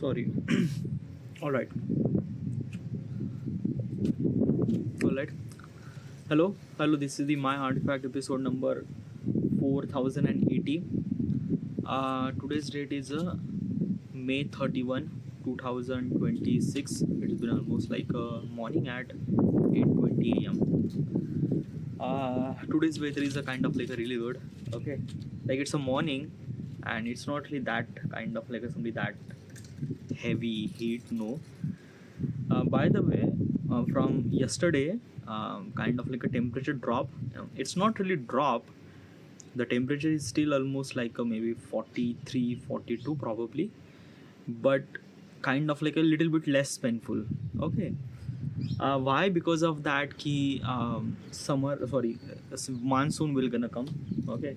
Sorry. All right. All right. Hello. This is the My Artifact episode number 4080. Today's date is May 31, 2026. It's been almost like morning at 8:20 a.m. Today's weather is a kind of like a really good. Okay, like it's a morning, and it's not really that kind of like a something that heavy heat. No. By the way, from yesterday, kind of like a temperature drop. It's not really drop. The temperature is still almost like maybe 43, 42 probably, but kind of like a little bit less painful. Okay. Why? Because of that key monsoon will gonna come. Okay.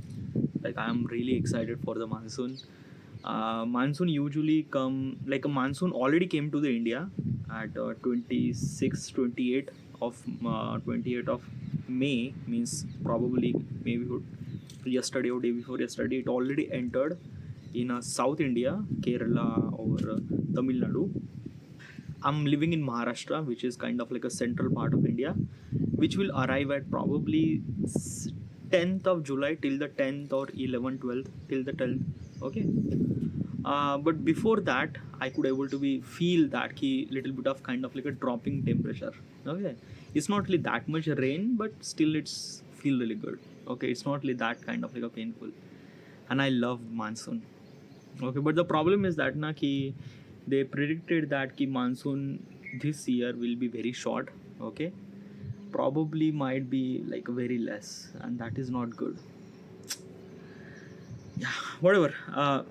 Like I am really excited for the monsoon. Monsoon usually come like a monsoon already came to the India at 26 28 of 28 of May, means probably maybe yesterday or day before yesterday it already entered in South India, Kerala or Tamil Nadu. I'm living in Maharashtra, which is kind of like a central part of India, which will arrive at probably 10th of July till the 10th or 11th, 12th till the 10th. Okay. But before that, I could able to be feel that key little bit of kind of like a dropping temperature. Okay, it's not really that much rain, but still it's feel really good. Okay, it's not really that kind of like a painful, and I love monsoon. Okay, but the problem is that na ki they predicted that ki monsoon this year will be very short. Okay, probably might be like very less, and that is not good. Yeah, whatever.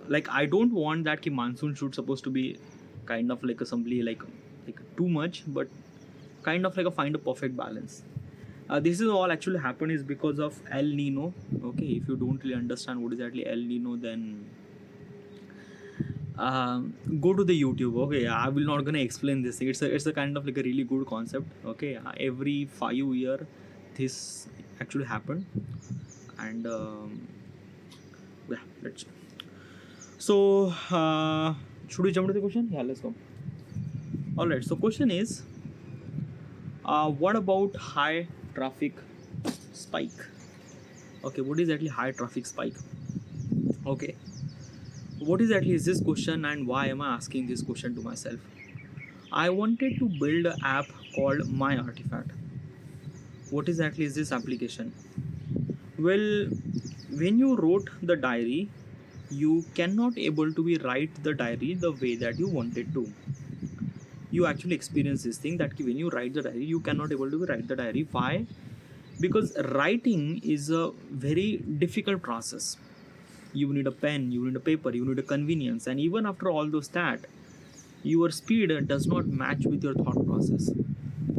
Like I don't want that ki monsoon should supposed to be kind of like a simply like too much, but kind of like a find a perfect balance. This is all actually happened is because of El Nino. Okay, if you don't really understand what is actually El Nino, then go to the YouTube. Okay, I will not gonna explain this thing. It's a kind of like a really good concept. Okay, every 5 year this actually happened, and yeah, let's. So should we jump to the question? Yeah, let's go. All right. So question is, what about high traffic spike? Okay, what is actually high traffic spike? Okay, what is actually is this question, and why am I asking this question to myself? I wanted to build an app called My Artifact. What is actually is this application? Well, when you wrote the diary, you cannot able to be write the diary the way that you wanted to. You actually experience this thing that when you write the diary, you cannot able to write the diary. Why? Because writing is a very difficult process. You need a pen, you need a paper, you need a convenience, and even after all those that, your speed does not match with your thought process.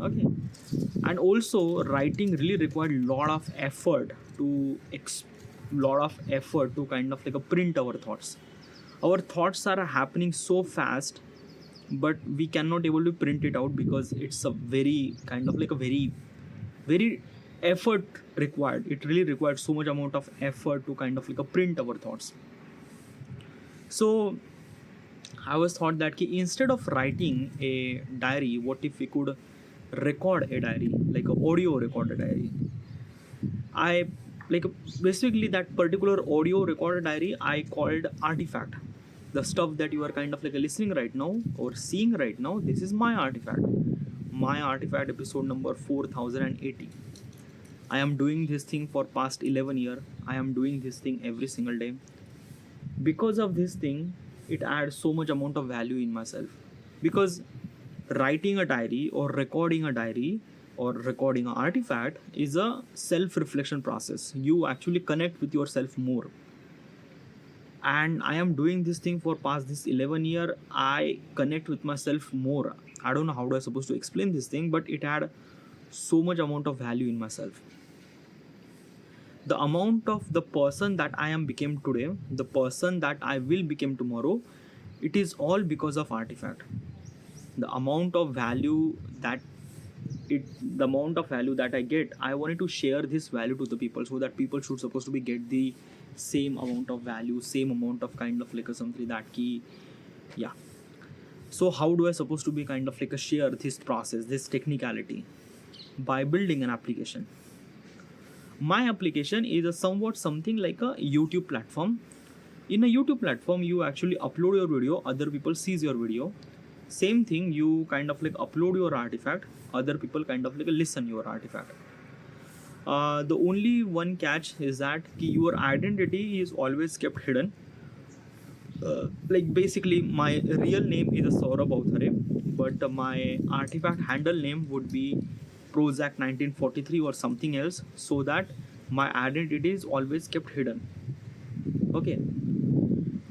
Okay, and also writing really required lot of effort to kind of like a print our thoughts. Our thoughts are happening so fast, but we cannot able to print it out because it's a very kind of like a very effort required. It really required so much amount of effort to kind of like a print our thoughts. So I was thought that instead of writing a diary, what if we could record a diary, like a audio record a diary? I like basically that particular audio recorder diary I called Artifact. The stuff that you are kind of like listening right now or seeing right now, this is my artifact. My Artifact episode number 4080. I am doing this thing for past 11 years. I am doing this thing every single day. Because of this thing, it adds so much amount of value in myself. Because writing a diary or recording a diary or recording an artifact is a self-reflection process. You actually connect with yourself more. And I am doing this thing for past this 11 year. I connect with myself more. I don't know how do I supposed to explain this thing, but it had so much amount of value in myself. The amount of the person that I am became today, the person that I will become tomorrow, it is all because of artifact. The amount of value that the amount of value that I get, I wanted to share this value to the people so that people should supposed to be get the same amount of value, same amount of kind of like something that key, yeah. So how do I supposed to be kind of like a share this process, this technicality? By building an application. My application is a somewhat something like a YouTube platform. In a YouTube platform, you actually upload your video, other people sees your video. Same thing, you kind of like upload your artifact, other people kind of like listen your artifact. The only one catch is that your identity is always kept hidden. Like basically, my real name is Saurabh Avthare, but my artifact handle name would be Prozac 1943 or something else, so that my identity is always kept hidden. Okay.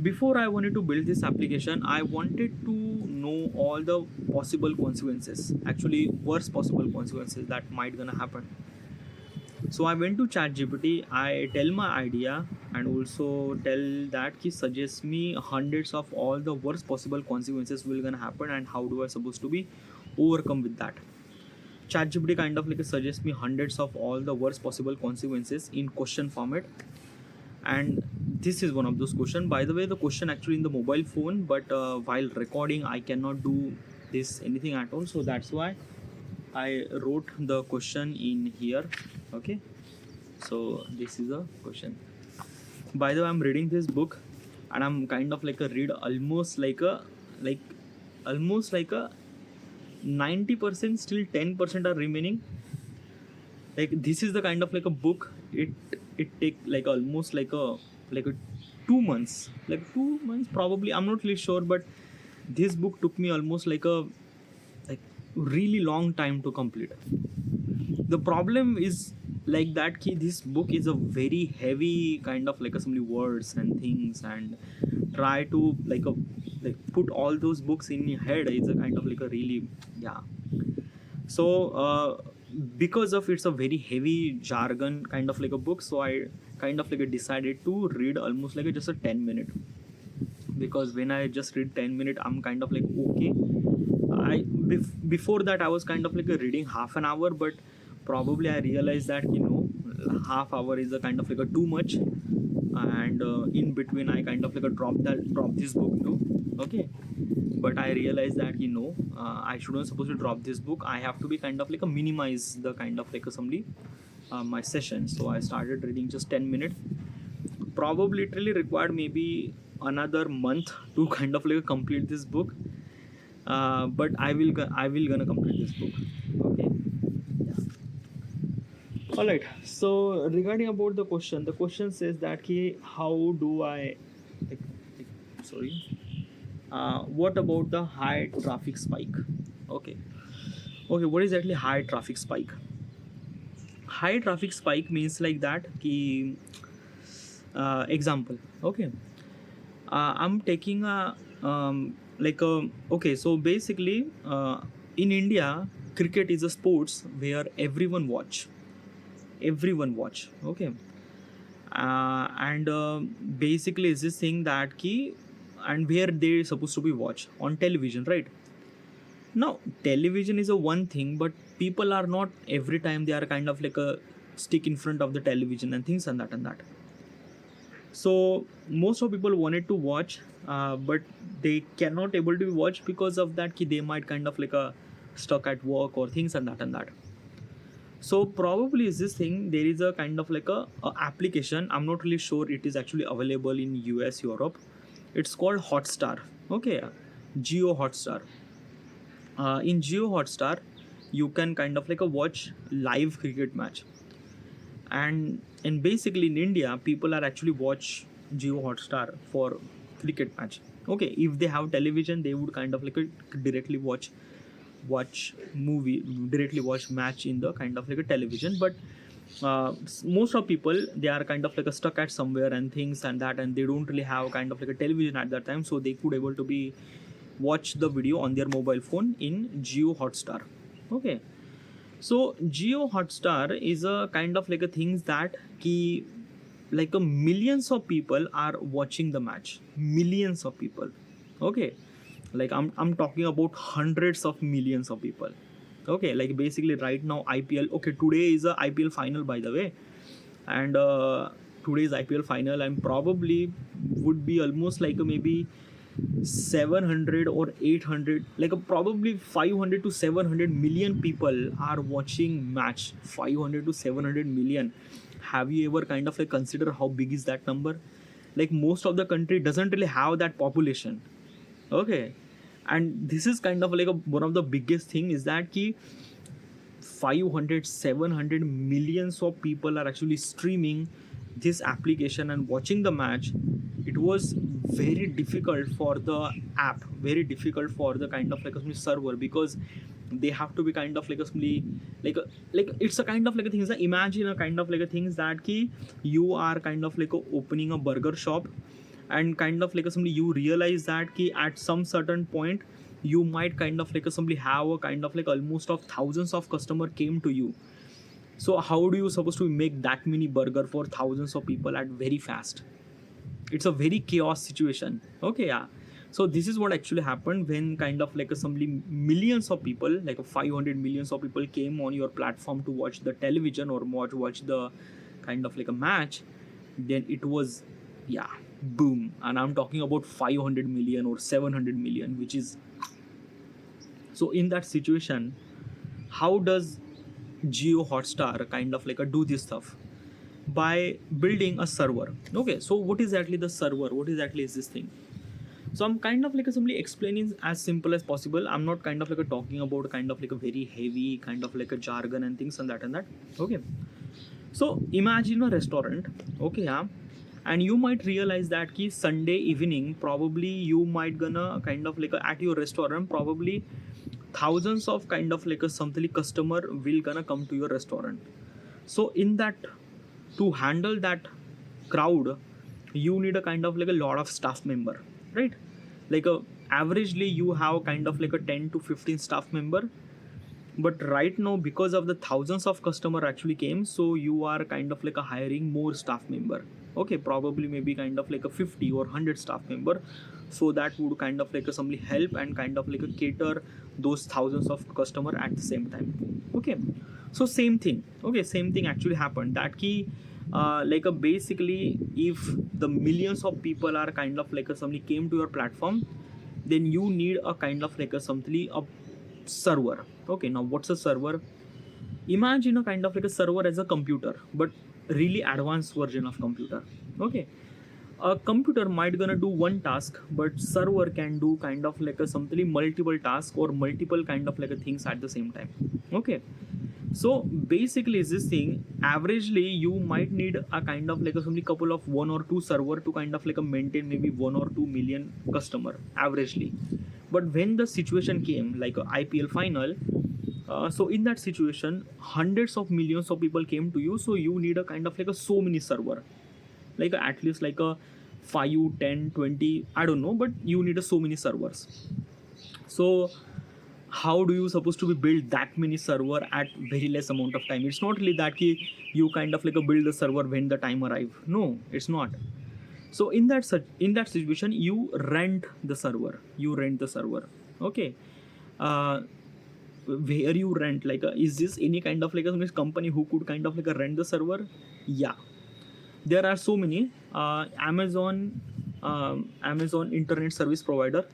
Before I wanted to build this application, I wanted to know all the possible consequences, actually worst possible consequences that might gonna happen. So I went to ChatGPT, I tell my idea and also tell that he suggests me hundreds of all the worst possible consequences will gonna happen and how do I supposed to be overcome with that. ChatGPT kind of like suggests me hundreds of all the worst possible consequences in question format, and this is one of those questions. By the way, the question actually in the mobile phone, but while recording I cannot do this anything at all, so that's why I wrote the question in here. Okay, so this is a question. By the way, I'm reading this book and I'm kind of like a read almost like a 90%, still 10% are remaining. Like this is the kind of like a book, it take like almost like a 2 months, like 2 months probably, I'm not really sure, but this book took me almost like a really long time to complete. The problem is like that this book is a very heavy kind of like so many words and things, and try to like put all those books in your head is a kind of like a really, yeah. So because of it's a very heavy jargon kind of like a book, so I kind of like decided to read almost like just a 10 minute, because when I just read 10 minute I'm kind of like okay. Before that I was kind of like reading half an hour, but probably I realized that half hour is a kind of like a too much, and in between I kind of like drop this book too. Okay, but I realized that I shouldn't supposed to drop this book. I have to be kind of like a minimize the kind of like somebody my session. So I started reading just 10 minutes. Probably it really required maybe another month to kind of like complete this book, but I will gonna complete this book. Okay, yeah. All right, so regarding about the question says that how do I sorry what about the high traffic spike? Okay, what is actually high traffic spike? High traffic spike means like that example. Okay, I'm taking a okay, so basically in India cricket is a sports where everyone watch. Okay, and basically is this thing that and where they supposed to be watch on television, right? Now television is a one thing, but people are not every time they are kind of like a stick in front of the television and things and that. So most of people wanted to watch, but they cannot able to watch because of that they might kind of like stuck at work or things and that. So probably is this thing, there is a kind of like a application, I'm not really sure it is actually available in US, Europe. It's called Hotstar. Okay, Geo Hotstar. In Geo Hotstar you can kind of like watch live cricket match, and basically in India people are actually watch Geo Hotstar for cricket match. Okay, if they have television they would kind of like directly watch movie, directly watch match in the kind of like a television, but most of people they are kind of like stuck at somewhere and things and that, and they don't really have kind of like a television at that time, so they could able to be watch the video on their mobile phone in Geo Hotstar. Okay, so Geo Hotstar is a kind of like a things that like millions of people are watching the match, millions of people. Okay, like I'm talking about hundreds of millions of people. Okay, like basically right now IPL, okay, today is a IPL final by the way, and today's IPL final and probably would be almost like maybe 700 or 800, like probably 500 to 700 million people are watching match. 500 to 700 million. Have you ever kind of like consider how big is that number? Like most of the country doesn't really have that population. Okay, and this is kind of like one of the biggest thing is that ki 500 700 millions of people are actually streaming this application and watching the match. It was very difficult for the app, very difficult for the kind of like a server, because they have to be kind of like a like it's a kind of like a things that imagine a kind of like a things that ki you are kind of like opening a burger shop, and kind of like a you realize that ki at some certain point you might kind of like simply have a kind of like almost of thousands of customer came to you. So how do you supposed to make that many burger for thousands of people at very fast? It's a very chaos situation. Okay, yeah. So this is what actually happened when kind of like assembly millions of people, like 500 millions of people came on your platform to watch the television or watch the kind of like a match. Then it was, yeah, boom. And I'm talking about 500 million or 700 million, which is, so in that situation, how does Jio Hotstar kind of like do this stuff? By building a server. Okay, so what is exactly the server? What exactly is this thing? So I'm kind of like simply explaining as simple as possible. I'm not kind of like talking about kind of like a very heavy kind of like a jargon and things and that and that. Okay, so imagine a restaurant. Okay, yeah, and you might realize that ki Sunday evening probably you might gonna kind of like at your restaurant probably thousands of kind of like a something customer will gonna come to your restaurant. So in that, to handle that crowd, you need a kind of like a lot of staff member, right? Like averagely you have kind of like a 10 to 15 staff member, but right now because of the thousands of customer actually came, so you are kind of like a hiring more staff member. Okay, probably maybe kind of like a 50 or 100 staff member, so that would kind of like somebody help and kind of like a cater those thousands of customer at the same time. Okay, so same thing. Okay, same thing actually happened that key basically if the millions of people are kind of like somebody came to your platform, then you need a kind of like a something a server. Okay, now what's a server? Imagine a kind of like a server as a computer, but really advanced version of computer. Okay, a computer might gonna do one task, but server can do kind of like a something multiple task or multiple kind of like a things at the same time. Okay, so basically is this thing, averagely you might need a kind of like a something couple of one or two server to kind of like a maintain maybe 1 or 2 million customer averagely. But when the situation came like a IPL final, so in that situation hundreds of millions of people came to you, so you need a kind of like a so many server, like at least like a 5 10 20, I don't know, but you need a so many servers. So how do you supposed to be build that many server at very less amount of time? It's not really that ki you kind of like a build the server when the time arrive. No, it's not. So in that situation you rent the server. Okay, uh, where you rent, like is this any kind of like a company who could kind of like a rent the server? Yeah, there are so many. Amazon internet service provider,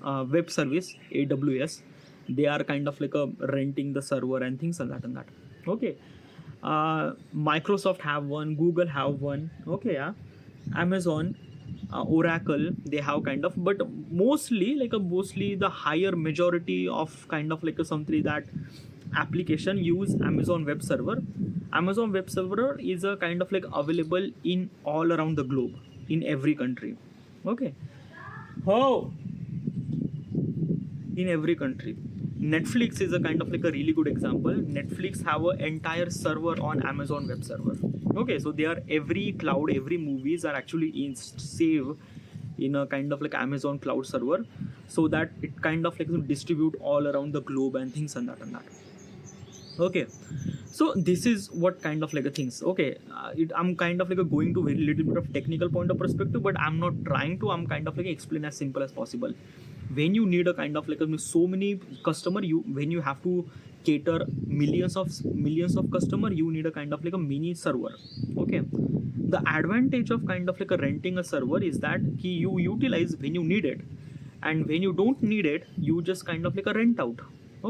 web service, AWS, they are kind of like a renting the server and things like that and that. Okay, Microsoft have one, Google have one. Okay, yeah, Amazon, Oracle, they have kind of, but mostly like a mostly the higher majority of kind of like a something that application use Amazon web server. Amazon web server is a kind of like available in all around the globe, in every country. Okay, oh, in every country. Netflix is a kind of like a really good example. Netflix have an entire server on Amazon web server. Okay, so they are every cloud, every movies are actually in save in a kind of like Amazon cloud server, so that it kind of like distribute all around the globe and things and that and that. Okay, so this is what kind of like a things. Okay, I'm kind of like a going to very little bit of technical point of perspective, but I'm not trying to, I'm kind of like explain as simple as possible. When you need a kind of like so many customer, you when you have to cater millions of customer, you need a kind of like a mini server. Okay, the advantage of kind of like a renting a server is that you utilize when you need it, and when you don't need it you just kind of like a rent out.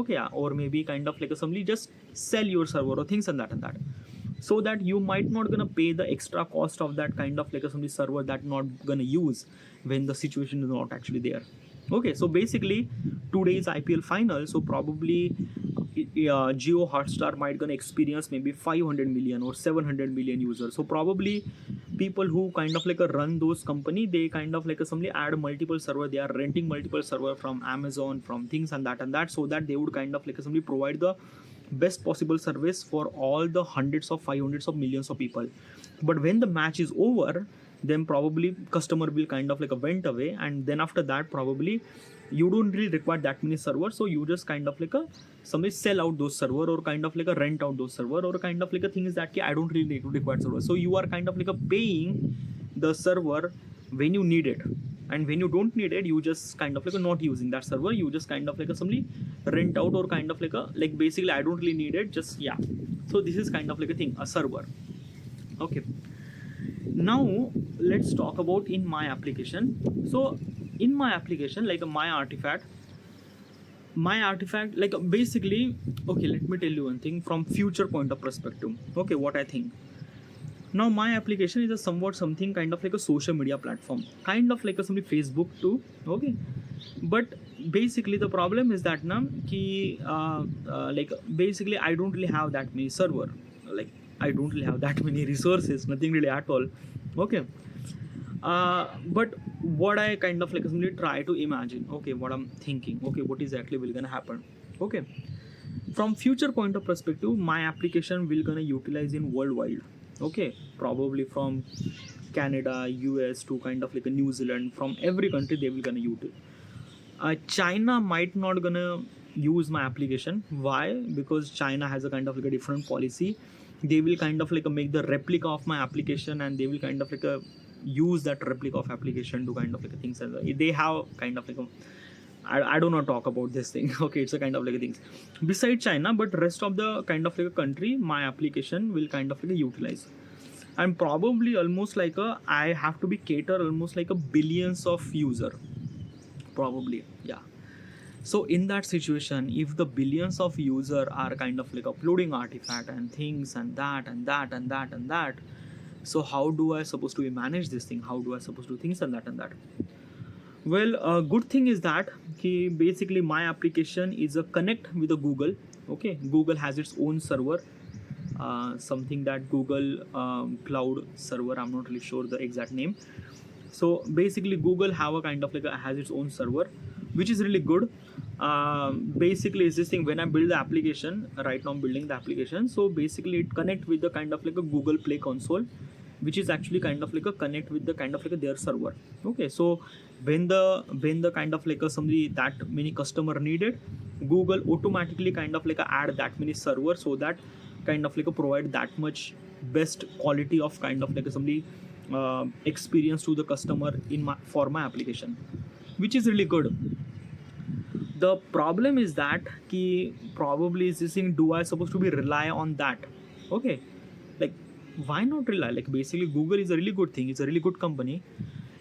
Okay, yeah, or maybe kind of like a somebody just sell your server or things and that, so that you might not gonna pay the extra cost of that kind of like a somebody server that not gonna use when the situation is not actually there. Okay, so basically today's IPL final, so probably Geo Hotstar might gonna experience maybe 500 million or 700 million users. So probably people who kind of like a run those company, they kind of like a somebody add multiple server, they are renting multiple server from Amazon, from things and that, so that they would kind of like a somebody provide the best possible service for all the hundreds of millions of people. But when the match is over, then probably customer will kind of like a went away, and then after that probably you don't really require that many servers, so you just kind of like a somebody sell out those server, or kind of like a rent out those server, or kind of like a thing is that I don't really need to require server. So you are kind of like a paying the server when you need it, and when you don't need it you just kind of like a not using that server, you just kind of like a somebody rent out, or kind of like a like basically I don't really need it, just yeah. So this is kind of like a thing, a server. Okay, now let's talk about in my application. So in my application, like my artifact, like basically, okay, let me tell you one thing from future point of perspective. Okay, what I think. Now my application is a somewhat something kind of like a social media platform, kind of like a something Facebook too. Okay, but basically the problem is that now like basically I don't really have that many server, like I don't really have that many resources, nothing really at all. Okay, but what I kind of like simply try to imagine, okay, what I'm thinking, okay, what is actually will gonna happen. Okay, from future point of perspective, my application will gonna utilize in worldwide. Okay, probably from Canada, US to kind of like a New Zealand, from every country they will gonna use it. China might not gonna use my application. Why? Because China has a kind of like a different policy. They will kind of like make the replica of my application, and they will kind of like use that replica of application to kind of like things. They have kind of like I don't know talk about this thing. Okay, it's a kind of like a things beside China, but rest of the kind of like a country, my application will kind of like utilize. And probably almost like I have to be cater almost like a billions of user, probably, yeah. So in that situation, if the billions of user are kind of like uploading artifact and things and that, so how do I supposed to manage this thing? How do I supposed to do things and that? Well, a good thing is that basically my application is a connect with a Google. Okay, Google has its own server, something that Google Cloud server. I'm not really sure the exact name. So basically, Google have a kind of like has its own server, which is really good. Basically, is this thing when I build the application. Right now, I'm building the application. So basically, it connect with the kind of like a Google Play Console, which is actually kind of like a connect with the kind of like a their server. Okay, so when the kind of like a somebody that many customer needed, Google automatically kind of like add that many server, so that kind of like provide that much best quality of kind of like somebody experience to the customer for my application, which is really good. The problem is that probably is this thing, do I supposed to be rely on that? Okay, like why not rely? Like basically Google is a really good thing, it's a really good company,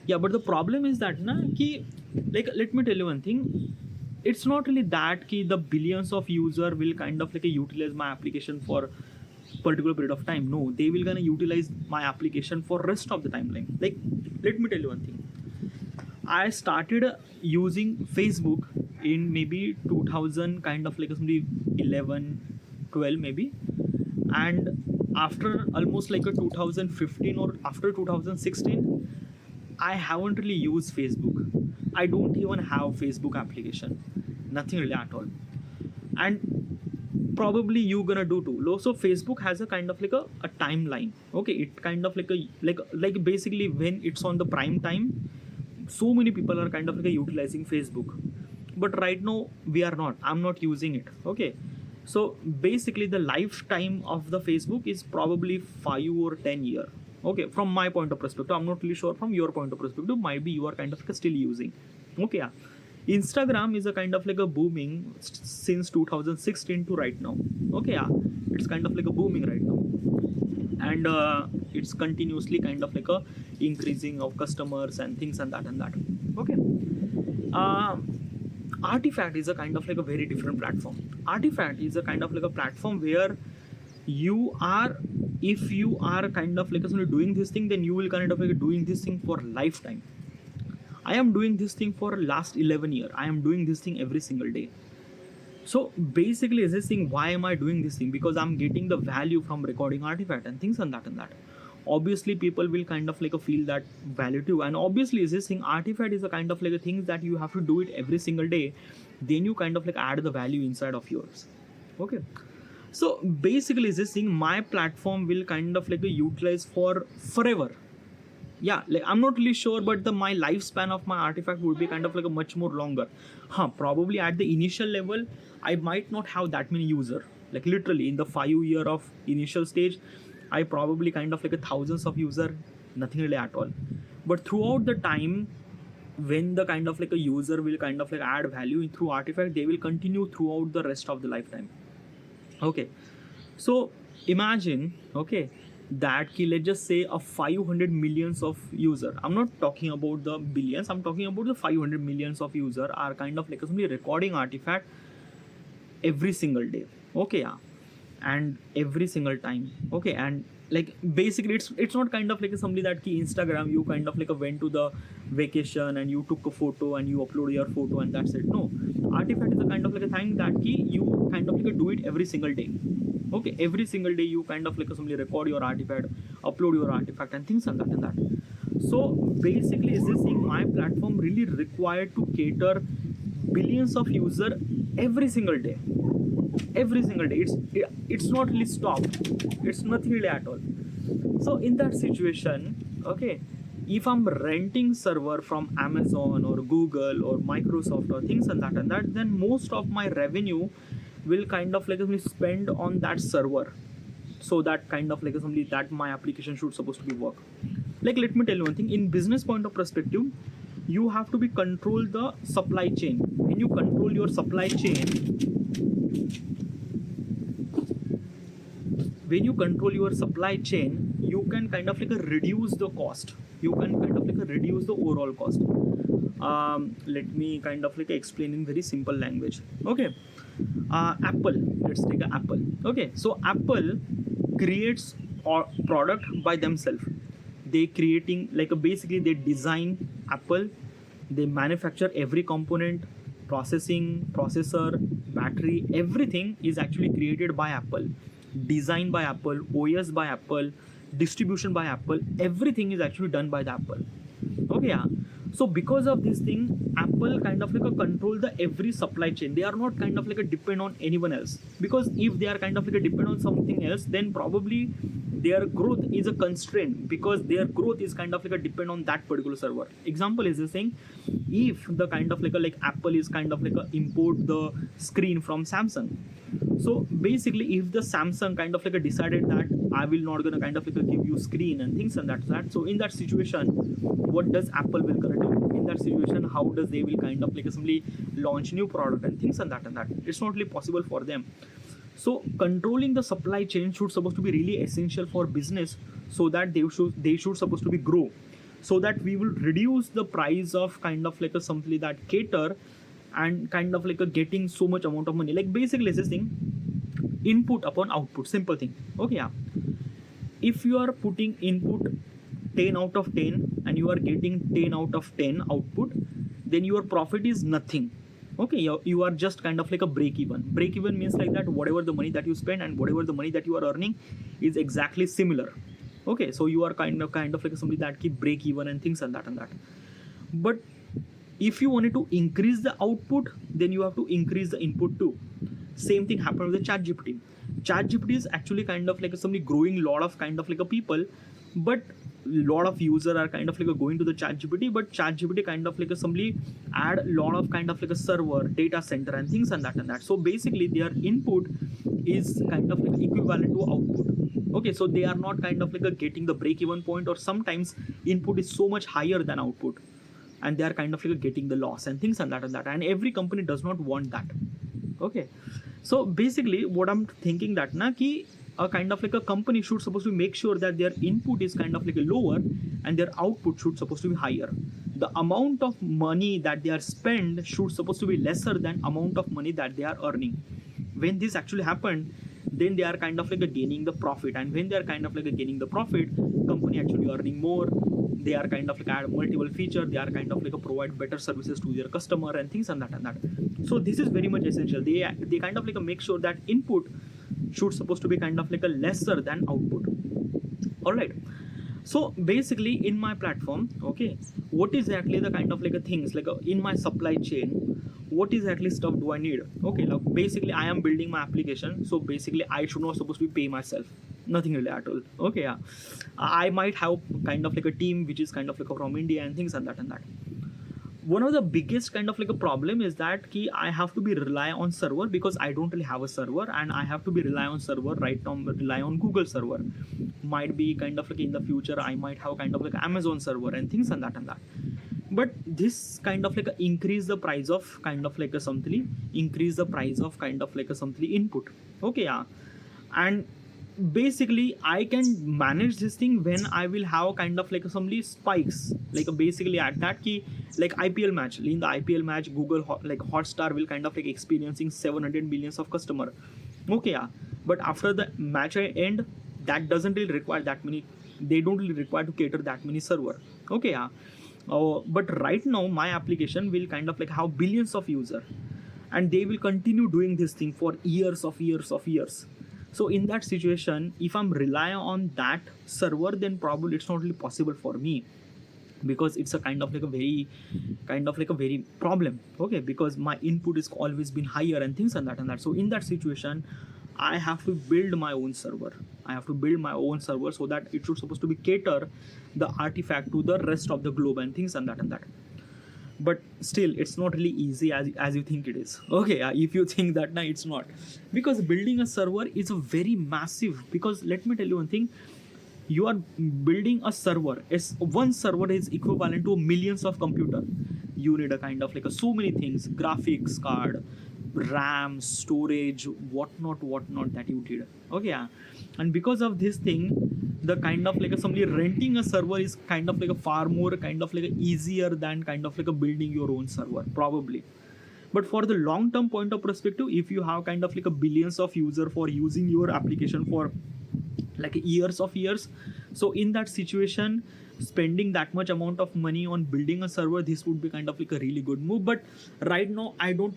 yeah, but the problem is that like let me tell you one thing, it's not really that the billions of user will kind of like utilize my application for particular period of time. No, they will gonna utilize my application for rest of the timeline. Like let me tell you one thing, I started using Facebook in maybe 2000 kind of like maybe 11 12 maybe, and after almost like a 2015 or after 2016 I haven't really used Facebook. I don't even have Facebook application, nothing really at all. And probably you gonna do too. So Facebook has a kind of like a timeline. Okay, it kind of like like basically when it's on the prime time, so many people are kind of like utilizing Facebook, but right now we are not, I'm not using it. Okay, so basically the lifetime of the Facebook is probably 5 or 10 year. Okay, from my point of perspective, I'm not really sure from your point of perspective, might be you are kind of still using. Okay, yeah. Instagram is a kind of like a booming since 2016 to right now. Okay, yeah, it's kind of like a booming right now, and it's continuously kind of like a increasing of customers and things and that and that. Okay, uh, Artifact is a kind of like a very different platform. Artifact is a kind of like a platform where you are, if you are kind of like doing this thing, then you will kind of like doing this thing for lifetime. I am doing this thing for last 11 years. I am doing this thing every single day. So basically, is this thing, why am I doing this thing? Because I'm getting the value from recording Artifact and things and that and that. Obviously, people will kind of like a feel that value too. And obviously, is this thing, Artifact is a kind of like a thing that you have to do it every single day. Then you kind of like add the value inside of yours. Okay. So basically, is this thing, my platform will kind of like a utilize for forever. Yeah, like I'm not really sure, but my lifespan of my Artifact would be kind of like a much more longer. Probably at the initial level I might not have that many user, like literally in the 5 year of initial stage I probably kind of like a thousands of user, nothing really at all. But throughout the time, when the kind of like a user will kind of like add value through Artifact, they will continue throughout the rest of the lifetime. Okay, so imagine, okay, that ki, let's just say a 500 millions of user, I'm not talking about the billions, I'm talking about the 500 millions of user are kind of like simply recording Artifact every single day. Okay, yeah, and every single time. Okay, and like basically it's not kind of like somebody that ki Instagram you kind of like went to the vacation and you took a photo and you upload your photo and that's it. No, Artifact is a kind of like a thing that ki you kind of like do it every single day. Okay, every single day you kind of like simply record your Artifact, upload your Artifact and things and that and that. So basically, is this thing, my platform really required to cater billions of user every single day. Every single day, it's not really stopped, it's nothing really at all. So in that situation, okay, if I'm renting server from Amazon or Google or Microsoft or things and that, then most of my revenue will kind of like spend on that server. So that kind of like somebody that my application should supposed to be work. Like let me tell you one thing, in business point of perspective, you have to be control the supply chain. When you control your supply chain, when you control your supply chain, you can kind of like reduce the cost, you can kind of like reduce the overall cost. Let me kind of like explain in very simple language. Okay, Apple, let's take an Apple. Okay, so Apple creates a product by themselves. They creating like basically they design Apple, they manufacture every component, processing, processor, battery, everything is actually created by Apple, designed by Apple, OS by Apple, distribution by Apple, everything is actually done by the Apple. Okay, yeah. So because of this thing, Apple kind of like control the every supply chain. They are not kind of like depend on anyone else, because if they are kind of like depend on something else, then probably their growth is a constraint, because their growth is kind of like depend on that particular server. Example is this thing, if the kind of like Apple is kind of like import the screen from Samsung. So basically, if the Samsung kind of like decided that I will not gonna kind of like give you screen and things and that, so in that situation, what does Apple will gonna do? In that situation, how does they will kind of like simply launch new product and things and that. It's not really possible for them. So controlling the supply chain should supposed to be really essential for business, so that they should supposed to be grow, so that we will reduce the price of kind of like something that cater and kind of like getting so much amount of money. Like basically this thing, input upon output, simple thing. Okay, yeah, if you are putting input 10 out of 10 and you are getting 10 out of 10 output, then your profit is nothing. Okay, you are just kind of like a break even. Break even means like that whatever the money that you spend and whatever the money that you are earning is exactly similar. Okay, so you are kind of like somebody that keep break even and things and that. But if you wanted to increase the output, then you have to increase the input too. Same thing happened with the ChatGPT. ChatGPT is actually kind of like somebody growing lot of kind of like a people, but lot of users are kind of like going to the ChatGPT, but ChatGPT kind of like somebody add lot of kind of like a server, data center and things and that. So basically their input is kind of like equivalent to output. Okay, so they are not kind of like getting the break even point, or sometimes input is so much higher than output. and they are kind of like getting the loss and things and that, and every company does not want that. Okay, so basically what I'm thinking that na ki a kind of like a company should supposed to make sure that their input is kind of like a lower and their output should supposed to be higher. The amount of money that they are spend should supposed to be lesser than amount of money that they are earning. When this actually happened, then they are kind of like gaining the profit, and when they are kind of like gaining the profit, company actually earning more. They are kind of like add multiple feature, they are kind of like provide better services to their customer and things and that. So this is very much essential. They kind of like make sure that input should supposed to be kind of like a lesser than output. All right, so basically in my platform, okay, what is exactly the kind of like a things like in my supply chain, what exactly stuff do I need? Okay, like basically I am building my application, so basically I should not supposed to be pay myself, nothing really at all. Okay, yeah, I might have kind of like a team which is kind of like from India and things and that. One of the biggest kind of like a problem is that ki I have to be rely on server, because I don't really have a server, and I have to be rely on server right now, rely on Google server. Might be kind of like in the future I might have kind of like Amazon server and things and that. But this kind of like increase the price of kind of like a something, increase the price of kind of like a something input. Okay, yeah, and basically I can manage this thing when I will have kind of like some spikes, like basically at that key, like IPL match, in the IPL match Google like Hotstar will kind of like experiencing 700 millions of customer. Okay, yeah, but after the match end, that doesn't really require that many, they don't really require to cater that many server. Okay, yeah, but right now my application will kind of like have billions of user, and they will continue doing this thing for years. So in that situation, if I'm relying on that server, then probably it's not really possible for me, because it's a kind of like a very problem. Okay, because my input is always been higher and things and that. So in that situation, I have to build my own server. So that it should supposed to be cater the artifact to the rest of the globe and things and that. But still it's not really easy as you think it is. Okay, if you think that, now it's not, because building a server is a very massive, because let me tell you one thing, you are building a server, is one server is equivalent to millions of computer. You need a kind of like so many things, graphics card, RAM, storage, whatnot that you did. Okay, yeah, and because of this thing, the kind of like somebody renting a server is kind of like a far more kind of like easier than kind of like a building your own server probably. But for the long term point of perspective, if you have kind of like a billions of user for using your application for like years, so in that situation, spending that much amount of money on building a server, this would be kind of like a really good move. But right now I don't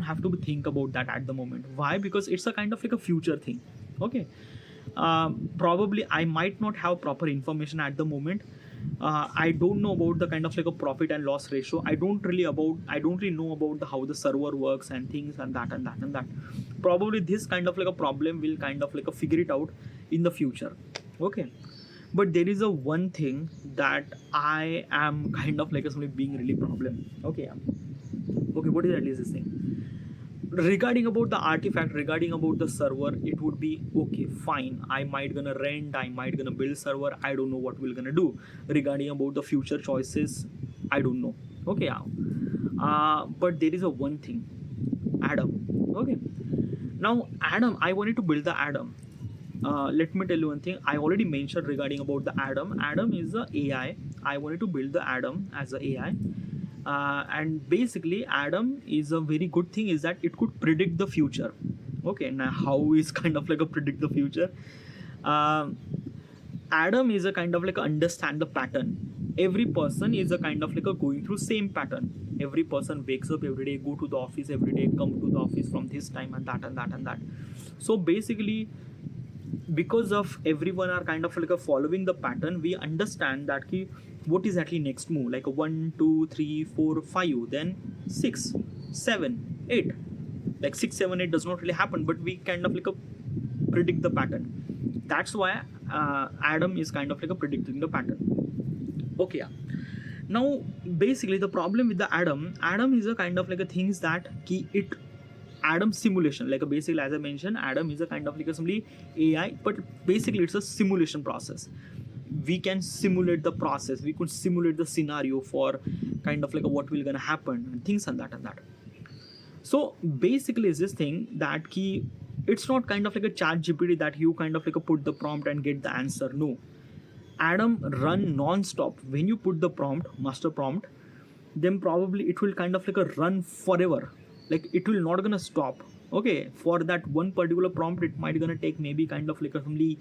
have to think about that at the moment. Why? Because it's a kind of like a future thing. Okay, probably I might not have proper information at the moment. I don't know about the kind of like a profit and loss ratio. I don't really know about how the server works and things and that. Probably this kind of like a problem will kind of like a figure it out in the future. Okay, but there is a one thing that I am kind of like a being really problem. Okay, yeah. Okay, what is at least this thing regarding about the artifact, regarding about the server? It would be okay, fine, I might gonna rent, I might gonna build server, I don't know what we're gonna do. Regarding about the future choices, I don't know. Okay, yeah. But there is a one thing, Adam. Okay, now Adam, I wanted to build the Adam. Let me tell you one thing, I already mentioned regarding about the Adam is the AI. I wanted to build the Adam as a AI. And basically Adam is a very good thing, is that it could predict the future. Okay, now how is kind of like a predict the future? Adam is a kind of like a understand the pattern. Every person is a kind of like a going through same pattern. Every person wakes up every day, go to the office every day, come to the office from this time and that. So basically, because of everyone are kind of like a following the pattern, we understand that ki what is actually next move, like a 1 2 3 4 5, then 6 7 8, like 6 7 8 does not really happen, but we kind of like a predict the pattern. That's why Adam is kind of like a predicting the pattern. Okay, yeah. Now basically the problem with the Adam is a kind of like a things that ki it Adam simulation, like basically as I mentioned, Adam is a kind of like a AI, but basically it's a simulation process. we can simulate the process, we could simulate the scenario for kind of like what will gonna happen and things and that. So basically is this thing that key, it's not kind of like a chat GPT that you kind of like a put the prompt and get the answer. No, Adam run non-stop. When you put the prompt, master prompt, then probably it will kind of like a run forever. Like it will not gonna stop. Okay, for that one particular prompt, it might gonna take maybe kind of like a only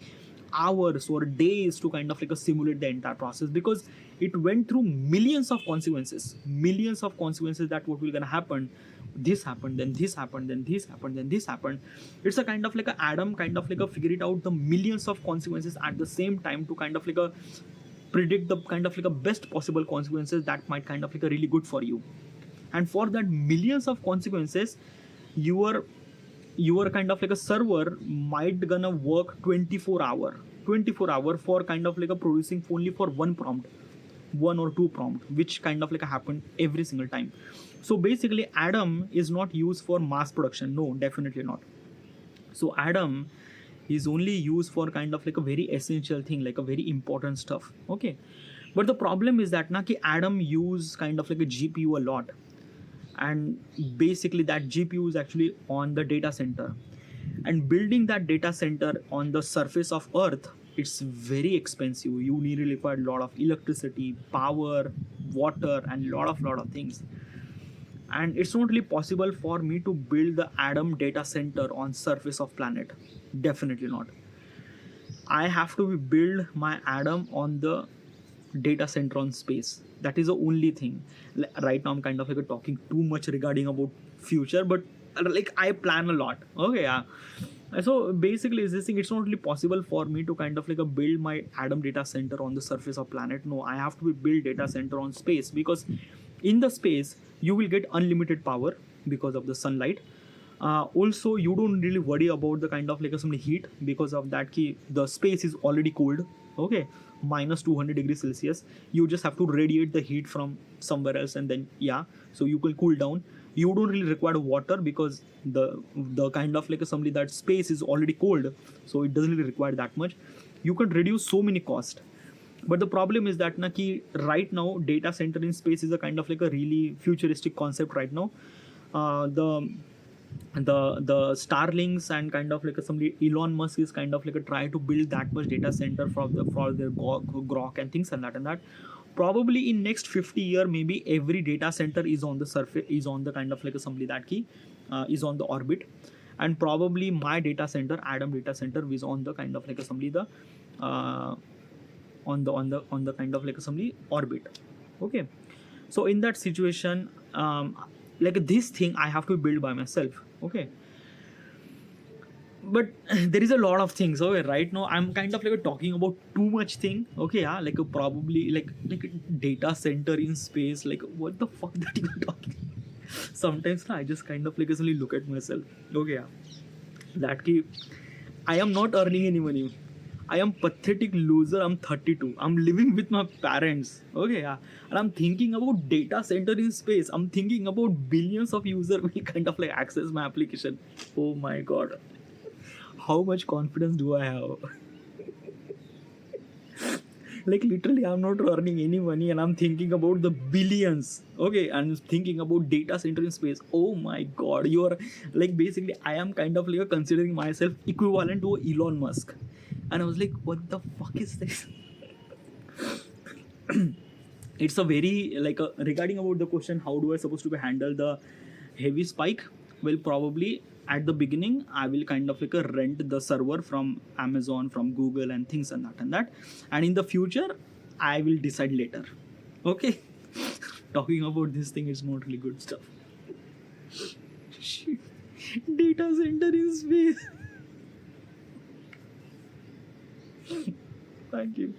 hours or days to kind of like a simulate the entire process, because it went through millions of consequences, that what will gonna happen. This happened, then this happened, then this happened, then this happened. It's a kind of like a Adam kind of like a figure it out the millions of consequences at the same time to kind of like a predict the kind of like a best possible consequences that might kind of like a really good for you. And for that millions of consequences, your kind of like a server might gonna work 24 hour for kind of like a producing only for one prompt, one or two prompt, which kind of like happen every single time. So basically Adam is not used for mass production, no, definitely not. So Adam is only used for kind of like a very essential thing, like a very important stuff. Okay, but the problem is that ki Adam use kind of like a GPU a lot, and basically that GPU is actually on the data center, and building that data center on the surface of earth, it's very expensive. You need to require a lot of electricity, power, water, and lot of things. And it's not really possible for me to build the Adam data center on surface of planet, definitely not. I have to build my Adam on the data center on space. That is the only thing. Right now I'm kind of like talking too much regarding about future, but like I plan a lot. Okay, yeah. So basically is this thing, it's not really possible for me to kind of like build my Adam data center on the surface of planet. No, I have to build data center on space, because in the space you will get unlimited power because of the sunlight. Also you don't really worry about the kind of like some heat, because of that key the space is already cooled. Okay, minus 200 degrees Celsius. You just have to radiate the heat from somewhere else, and then yeah, so you can cool down. You don't really require water, because the kind of like somebody that space is already cold, so it doesn't really require that much. You can reduce so many costs. But the problem is that right now data center in space is a kind of like a really futuristic concept right now. The Starlinks and kind of like somebody Elon Musk is kind of like a try to build that much data center for their Grok and things and that. Probably in next 50 year, maybe every data center is on the surface, is on the kind of like somebody that key is on the orbit. And probably my data center, Adam data center, is on the kind of like somebody the on the kind of like somebody orbit. Okay, so in that situation, like this thing I have to build by myself. Okay, but there is a lot of things. Okay, right now I'm kind of like talking about too much thing. Okay, yeah, like probably like a data center in space, like what the fuck that you are talking. Sometimes I just kind of like suddenly look at myself. Okay, yeah, that key I am not earning any money. I am pathetic loser. I'm 32. I'm living with my parents. Okay, yeah. And I'm thinking about data center in space. I'm thinking about billions of users will kind of like access my application. Oh my god. How much confidence do I have? Like literally I'm not earning any money and I'm thinking about the billions. Okay, and thinking about data center in space. Oh my god. You're like basically I am kind of like considering myself equivalent to Elon Musk. And I was like, what the fuck is this? It's a very like regarding about the question, how do I supposed to handle the heavy spike? Well, probably at the beginning I will kind of like rent the server from Amazon, from Google, and things and that. And in the future I will decide later. Okay. Talking about this thing is not really good stuff. Shit. Data center in space. Thank you.